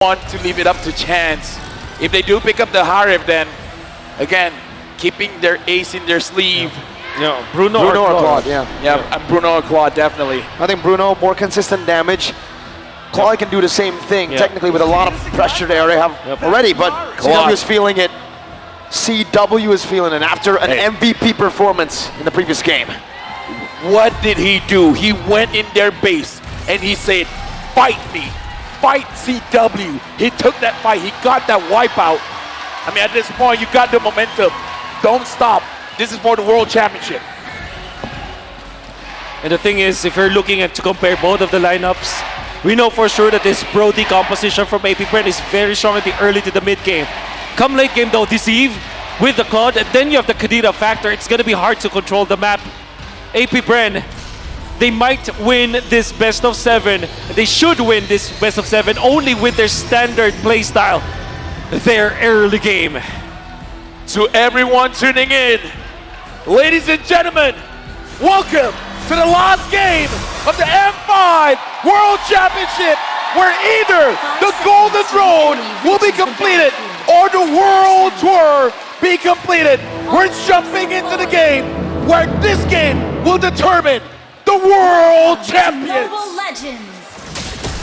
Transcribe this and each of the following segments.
want to leave it up to chance. If they do pick up the Harif, then again, keeping their ace in their sleeve. Yeah, Bruno or Claude. Yeah, Bruno or Claude, definitely. I think Bruno, more consistent damage. Claude can do the same thing, technically, with a lot of pressure there they have already, but CW is feeling it. CW is feeling it after an MVP performance in the previous game. What did he do? He went in their base and he said, fight me, fight CW. He took that fight, he got that wipeout. I mean, at this point, you got the momentum. Don't stop. This is for the World Championship. And the thing is, if you're looking at to compare both of the lineups, we know for sure that this Brody composition from apbren is very strong at the early to the mid game. Come late game though, Deceive with the Claude, and then you have the Kadira factor. It's going to be hard to control the map. apbren, they might win this best of 7. They should win this best of 7 only with their standard playstyle, their early game. To everyone tuning in, ladies and gentlemen, welcome to the last game of the M5 World Championship, where either the Golden Road will be completed or the World Tour be completed. We're jumping into the game where this game will determine the World Champions.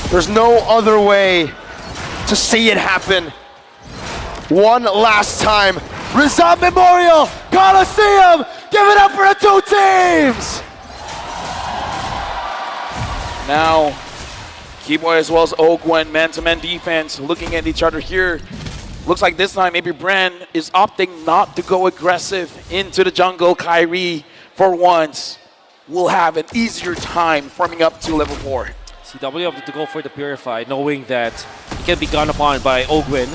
There's no other way to see it happen. One last time. Rizal Memorial Coliseum! Give it up for the two teams! Now, Keyboy as well as Ogwen, man-to-man defense, looking at each other here. Looks like this time maybe Bren is opting not to go aggressive into the jungle. Kyrie, for once, will have an easier time farming up to level 4. CW opted to go for the Purify, knowing that he can be gone upon by Ogwen.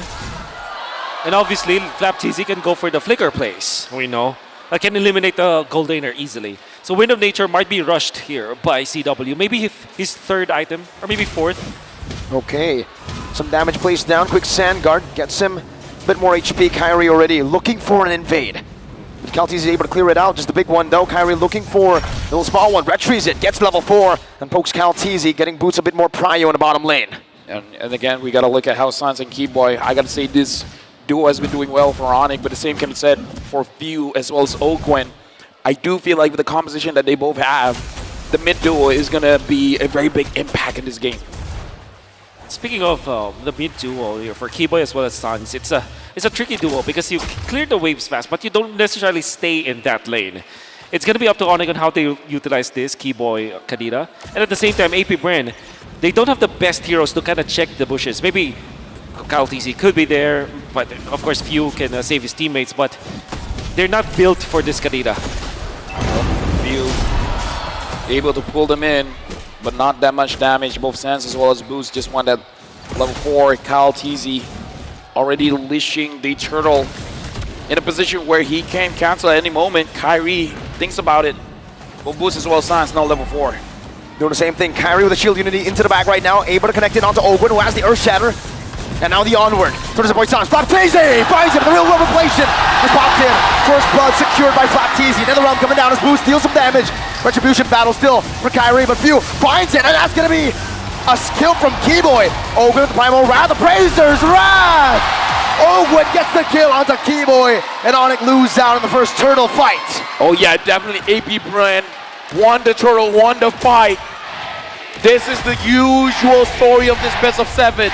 And obviously, Flapteasy can go for the Flicker plays. We know that can eliminate the Goldaner easily. So Wind of Nature might be rushed here by CW. Maybe his third item, or maybe fourth. Okay, some damage placed down. Quick Sand Guard gets him a bit more HP. Kyrie already looking for an invade. Kalteezy is able to clear it out. Just a big one though. Kyrie looking for a little small one. Retrieves it, gets level 4, and pokes Kalteezy, getting Boots a bit more prio in the bottom lane. And again, we got to look at how Sans and Keyboy, I got to say this duo has been doing well for Onic, but the same can be said for Few as well as Ogwen. I do feel like with the composition that they both have, the mid duo is going to be a very big impact in this game. Speaking of the mid duo here for Keyboy as well as Sans, it's a tricky duo because you clear the waves fast, but you don't necessarily stay in that lane. It's going to be up to Onic on how they utilize this, Keyboy, Kadira. And at the same time, apbren, they don't have the best heroes to kind of check the bushes. Maybe Kalteezy could be there, but of course Few can save his teammates, but they're not built for this Kadira. Few able to pull them in, but not that much damage. Both Sans as well as Boost just want that level 4. Kalteezy already leashing the turtle in a position where he can cancel at any moment. Kyrie thinks about it. But Boost as well as Sans, no level 4. Doing the same thing. Kyrie with the shield unity into the back right now, able to connect it onto Ogwen, who has the Earth Shatter. And now the onward. Towards the boy Sans. Flapteasy finds him. The real world revelation is popped in. First blood secured by Flapteasy. Another round coming down as Boost deals some damage. Retribution battle still for Kyrie, but Few finds it, and that's going to be a skill from Keyboy. Ogwen with the Primal Wrath. The Praisers Wrath! Ogwen gets the kill onto Keyboy, and Onic loses out in the first turtle fight. Oh yeah, definitely apbren won the turtle, won the fight. This is the usual story of this best of 7.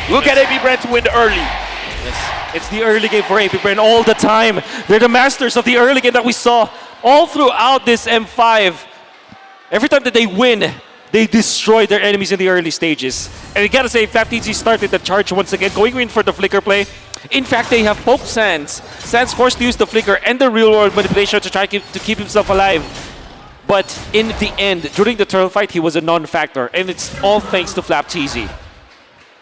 Look at apbren to win the early. Yes. It's the early game for apbren all the time. They're the masters of the early game that we saw all throughout this M5. Every time that they win, they destroy their enemies in the early stages. And you gotta say, Flapteasy started the charge once again, going in for the Flicker play. In fact, they have poked Sans. Sans forced to use the Flicker and the real world manipulation to try to keep himself alive. But in the end, during the turtle fight, he was a non-factor. And it's all thanks to Flapteasy.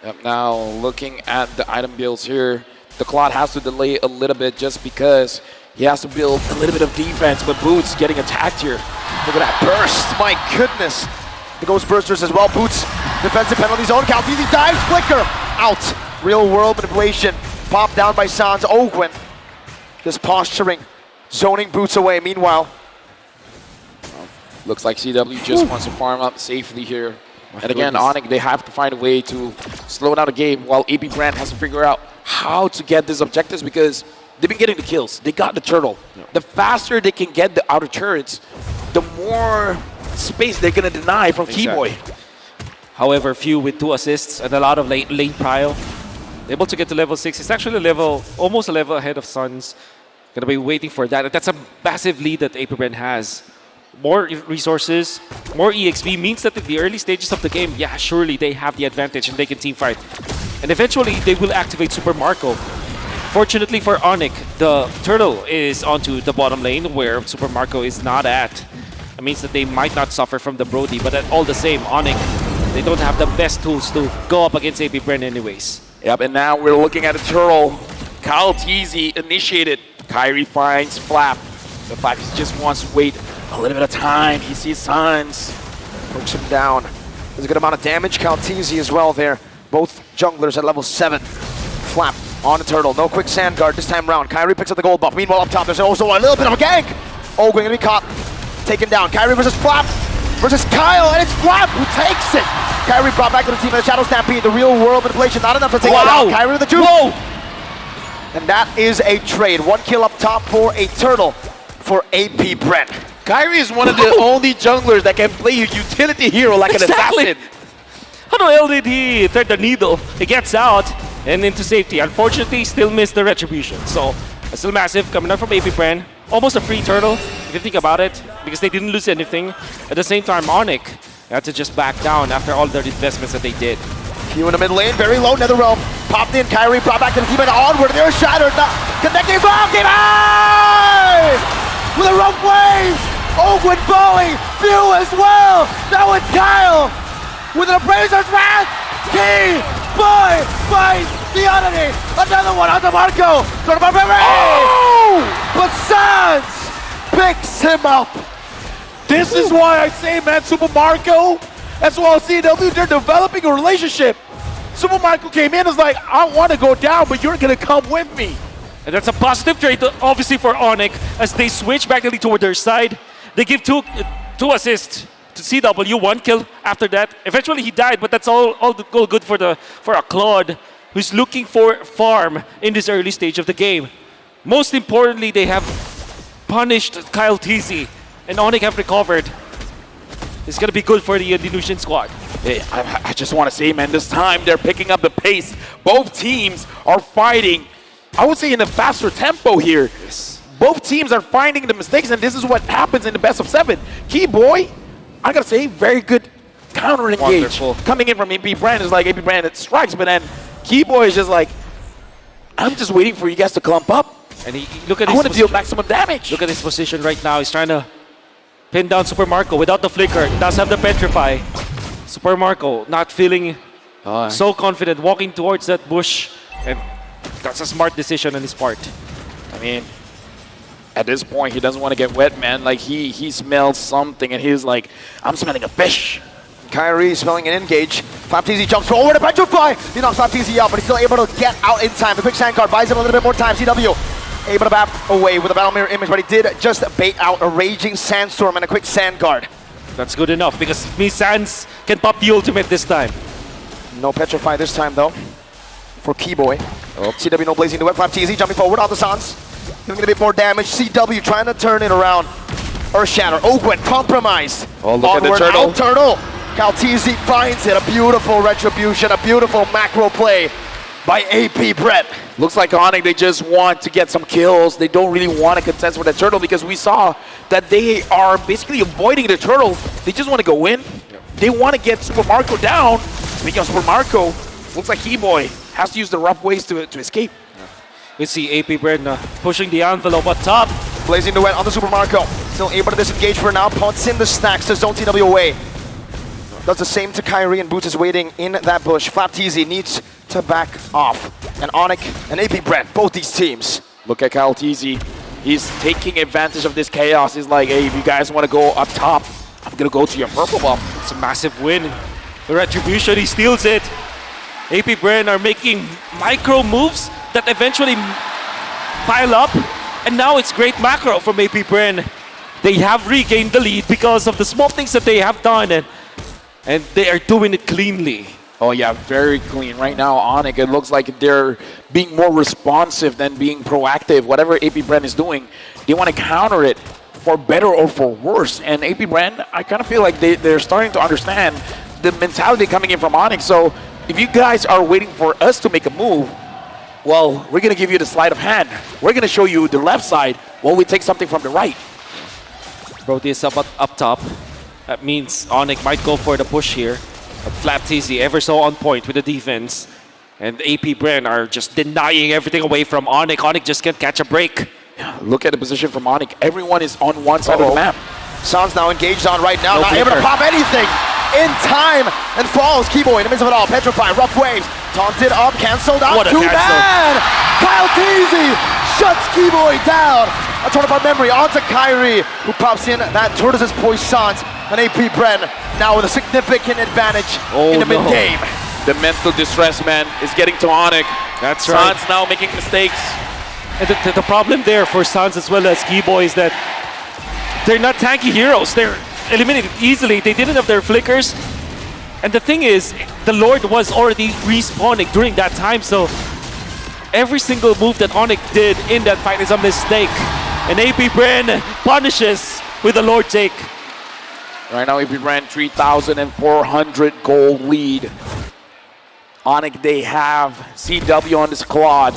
Yep, now looking at the item builds here, the Claude has to delay a little bit just because he has to build a little bit of defense, but Boots getting attacked here. Look at that burst, my goodness. The Ghost Bursters as well. Boots, defensive penalty zone. Kalteezy dives, Flicker, out. Real world manipulation, popped down by Sans. Ogwen, just posturing, zoning Boots away. Meanwhile, looks like CW just wants to farm up safely here. And again, Onic, they have to find a way to slow down the game while apbren has to figure out how to get these objectives because they've been getting the kills. They got the turtle. Yeah. The faster they can get the outer turrets, the more space they're going to deny from Keyboy. However, few with 2 assists and a lot of lane prio. Able to get to level 6. It's actually almost a level ahead of Suns. Gonna be waiting for that. That's a massive lead that apbren has. More resources, more EXP means that in the early stages of the game, yeah, surely they have the advantage and they can team fight. And eventually, they will activate Super Marco. Fortunately for Onic, the turtle is onto the bottom lane where Super Marco is not at. It means that they might not suffer from the Brody, but at all the same, Onic, they don't have the best tools to go up against apbren anyways. Yep, and now we're looking at a turtle. Kyle Teasy initiated. Kyrie finds Flap. The Flap just wants to wait a little bit of time. He sees Suns. Pokes him down. There's a good amount of damage. Caltesi as well there. Both junglers at level 7. Flap on the turtle. No quick sand guard this time round. Kyrie picks up the gold buff. Meanwhile, up top, there's also a little bit of a gank. Ogwin gonna be caught. Taken down. Kyrie versus Flap versus Kyle, and it's Flap who takes it. Kyrie brought back to the team in the Shadow Stampede. The real world manipulation. Not enough to take it down. Kyrie with the 2. Whoa! And that is a trade. 1 kill up top for a turtle for apbren. Kyrie is one of the only junglers that can play a utility hero like an assassin. How the hell did he thread the needle? He gets out and into safety. Unfortunately, still missed the retribution. So, still massive coming out from apbren. Almost a free turtle, if you think about it, because they didn't lose anything. At the same time, Onic had to just back down after all the investments that they did. Few in the mid lane, very low, Netherrealm. Popped in, Kyrie brought back to the team and onward. They're shattered, connecting as well. Game high! With a rough wave! Ogwin falling, Few as well! Now it's Kyle! With an Abraser's Wrath! Keyboy finds the enemy! Another one on the Marco! Oh! But Sans picks him up! This is why I say, man, Super Marco, as well as CW, they're developing a relationship. Super Marco came in and was like, I want to go down, but you're going to come with me. And that's a positive trait, obviously, for Onic, as they switch back toward their side. They give two assists to CW, 1 kill after that. Eventually, he died, but that's all good for a Claude who's looking for farm in this early stage of the game. Most importantly, they have punished Kyle Teasy, and Onic have recovered. It's going to be good for the Delusion squad. Hey, I just want to say, man, this time they're picking up the pace. Both teams are fighting, I would say, in a faster tempo here. Yes. Both teams are finding the mistakes, and this is what happens in the best of 7. Keyboy, I got to say, very good counter-engage. Coming in from apbren is like apbren, it strikes, but then Keyboy is just like, I'm just waiting for you guys to clump up. And look at I want to deal maximum damage. Look at his position right now. He's trying to pin down Super Marco without the flicker. Does have the petrify. Super Marco not feeling so confident, walking towards that bush, and that's a smart decision on his part. I mean, at this point, he doesn't want to get wet, man. Like, he smells something, and he's like, I'm smelling a fish. Kyrie smelling an engage. Flapteasy jumps forward, a petrify. He knocks Flapteasy out, but he's still able to get out in time. The quick sand card buys him a little bit more time. CW able to back away with a battle mirror image, but he did just bait out a raging sandstorm and a quick sand guard. That's good enough because Sands can pop the ultimate this time. No petrify this time though for Keyboy. CW no blazing to it. Flapteasy jumping forward on the Sans. Giving a bit more damage. CW trying to turn it around. Earth Shatter. Ogwin compromised. Oh, look at the turtle. Out turtle. Caltesi finds it. A beautiful retribution. A beautiful macro play by apbren. Looks like Onic, they just want to get some kills. They don't really want to contest with the turtle because we saw that they are basically avoiding the turtle. They just want to go in. They want to get Super Marco down. Speaking of Super Marco, looks like Keyboy has to use the rough ways to escape. We see apbren pushing the envelope up top. Blazing the wet on the Super Marco. Still able to disengage for now. Puts in the stacks to zone TW away. Does the same to Kyrie, and Boots is waiting in that bush. Flapteasy needs to back off. And Onic and apbren, both these teams. Look at Kyle Teasy. He's taking advantage of this chaos. He's like, hey, if you guys want to go up top, I'm going to go to your purple buff. It's a massive win. The retribution, he steals it. apbren are making micro moves that eventually pile up. And now it's great macro from apbren. They have regained the lead because of the small things that they have done. And And they are doing it cleanly. Oh yeah, very clean. Right now, Onic, it looks like they're being more responsive than being proactive. Whatever apbren is doing, they want to counter it for better or for worse. And apbren, I kind of feel like they're starting to understand the mentality coming in from Onic. So if you guys are waiting for us to make a move, well, we're going to give you the sleight of hand. We're going to show you the left side while we take something from the right. Proteus up top. That means Onic might go for the push here. But Flap TZ ever so on point with the defense. And apbren are just denying everything away from Onic. Onic just can't catch a break. Look at the position from Onic. Everyone is on one side of the map. Sans now engaged on right now, No not able to flicker. pop anything in time, and falls. Keyboy in the midst of it all, petrified, rough waves, taunted up, cancelled out, What a too cancel. bad! Kyle Teasy shuts Keyboy down. A turn by memory onto Kyrie, who pops in that Tortoise's Poissons, and apbren now with a significant advantage in the no. mid-game. The mental distress, man, is getting to Onic. That's right. Sans now making mistakes. And the problem there for Sans as well as Keyboy is that they're not tanky heroes. They're eliminated easily. They didn't have their flickers. And the thing is, the Lord was already respawning during that time, so every single move that Onic did in that fight is a mistake. And apbren punishes with the Lord take. Right now, apbren 3,400 gold lead. Onic, they have CW on the squad.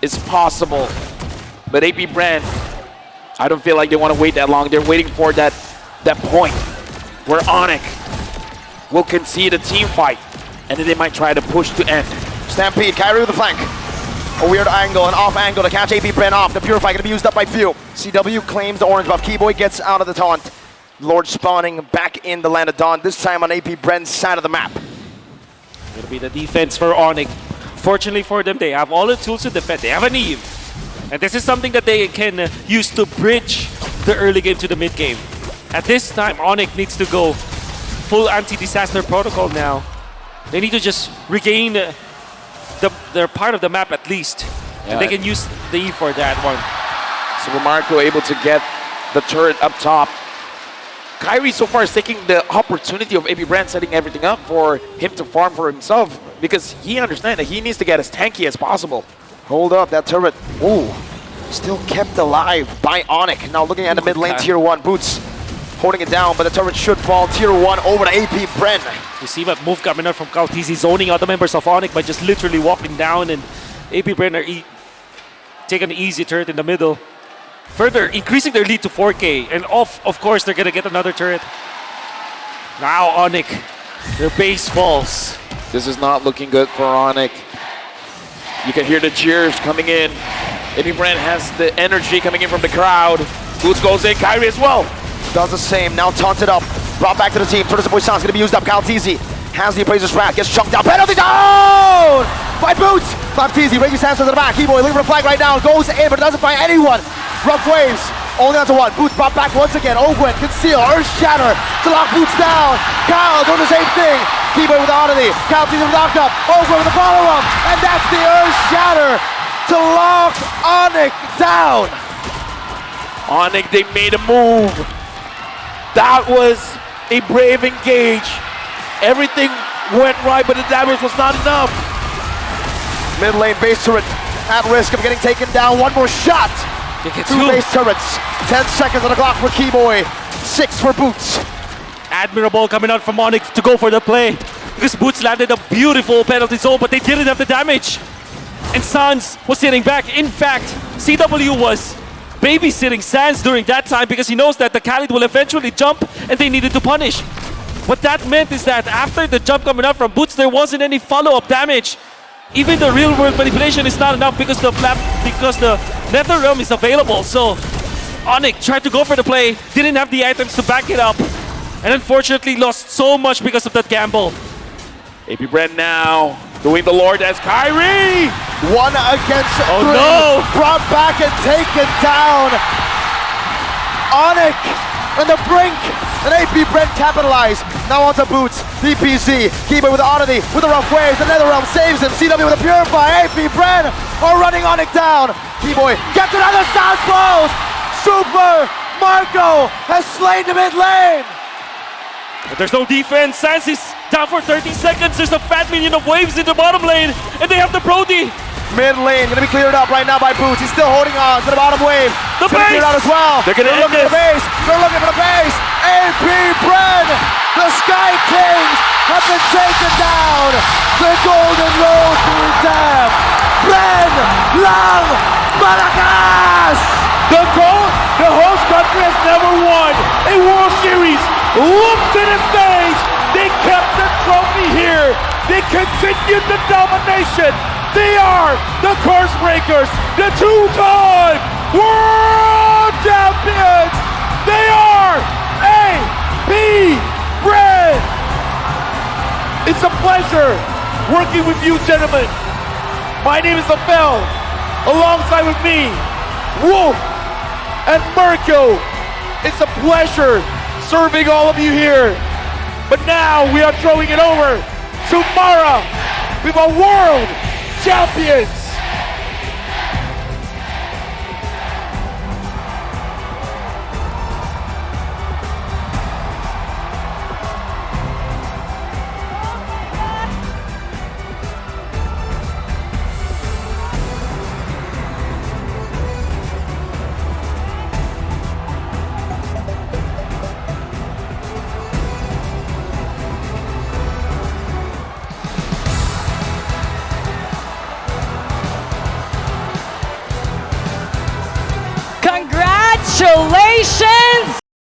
It's possible. But apbren, I don't feel like they want to wait that long. They're waiting for that point where Onic will concede a team fight, and then they might try to push to end. Stampede, Kyrie with the flank. A weird angle, an off angle to catch apbren off. The Purify gonna be used up by few. CW claims the orange buff. Keyboy gets out of the taunt. Lord spawning back in the land of Dawn, this time on apbren's side of the map. It'll be the defense for Onic. Fortunately for them, they have all the tools to defend. They have an Eve. And this is something that they can use to bridge the early game to the mid game. At this time, Onic needs to go full anti-disaster protocol now. They need to just regain their part of the map at least. And they can use the Eve for that one. Super Marco able to get the turret up top. Kyrie so far is taking the opportunity of apbren setting everything up for him to farm for himself, because he understands that he needs to get as tanky as possible. Hold up, that turret, ooh, still kept alive by Onic. Now looking at the mid lane, Okay. tier 1, Boots holding it down, but the turret should fall. Tier 1 over to apbren. You see that move coming out from Kaltizi, zoning out the members of Onic by just literally walking down, and apbren are taking an easy turret in the middle. Further increasing their lead to 4K, and of course they're gonna get another turret. Now Onic, their base falls. This is not looking good for Onic. You can hear the cheers coming in. apbren has the energy coming in from the crowd. Boots goes in, Kyrie as well. Does the same, now taunted up, brought back to the team. Tortoise Poisson's gonna be used up. Kyle Teasy has the Appraiser's Wrath, gets chunked down. Penalty down by Boots. Flap Teasy, raises his hands to the back. Keyboy looking for a flag right now, goes in, but doesn't find anyone. Rough waves, only onto one. Boots brought back once again. Ogwen, conceal, Earth Shatter to lock Boots down. Kyle doing the same thing. Keyboy with the oddity. Kyle Teasy with the lockup. Ogwen with the follow-up. And that's the Earth Shatter to lock Onic down. Onic, they made a move. That was a brave engage. Everything went right, but the damage was not enough. Mid lane base turret at risk of getting taken down. One more shot. They get Two base turrets. 10 seconds on the clock for Keyboy. 6 for Boots. Admirable coming out from Onic to go for the play. Because Boots landed a beautiful penalty zone, but they didn't have the damage. And Sans was sitting back. In fact, CW was babysitting Sans during that time because he knows that the Khalid will eventually jump and they needed to punish. What that meant is that after the jump coming out from Boots, there wasn't any follow-up damage. Even the real-world manipulation is not enough because the Nether Realm is available. So Onic tried to go for the play, didn't have the items to back it up, and unfortunately lost so much because of that gamble. apbren now doing the Lord as Kyrie. 1 against 3. no. Brought back and taken down. Onic on the brink. And apbren capitalized. Now onto Boots. DPZ. Keyboy with the oddity. With the rough waves. The Netherrealm saves him. CW with a Purify. apbren are running Onic down. Keyboy gets another South blows. Super Marco has slain the mid lane. But there's no defense. Sans is down for 30 seconds. There's a fat minion of waves in the bottom lane. And they have the Brody. Mid lane gonna be cleared up right now by Boots. He's still holding on to the bottom wave. The Gonna clear base! it out as well. They're gonna end looking for the base. They're looking for the base. apbren, the Sky Kings have been taken down. The Golden Road being down. Bren, Lang, Malakas. The host country has never won a World Series. Look to the stage. They kept the trophy here. They continued the domination. They are the Curse Breakers, the two-time World Champions. They are apbren. It's a pleasure working with you, gentlemen. My name is Abel. Alongside with me, Wolf and Mirko. It's a pleasure serving all of you here. But now we are throwing it over to Mara with our world champions.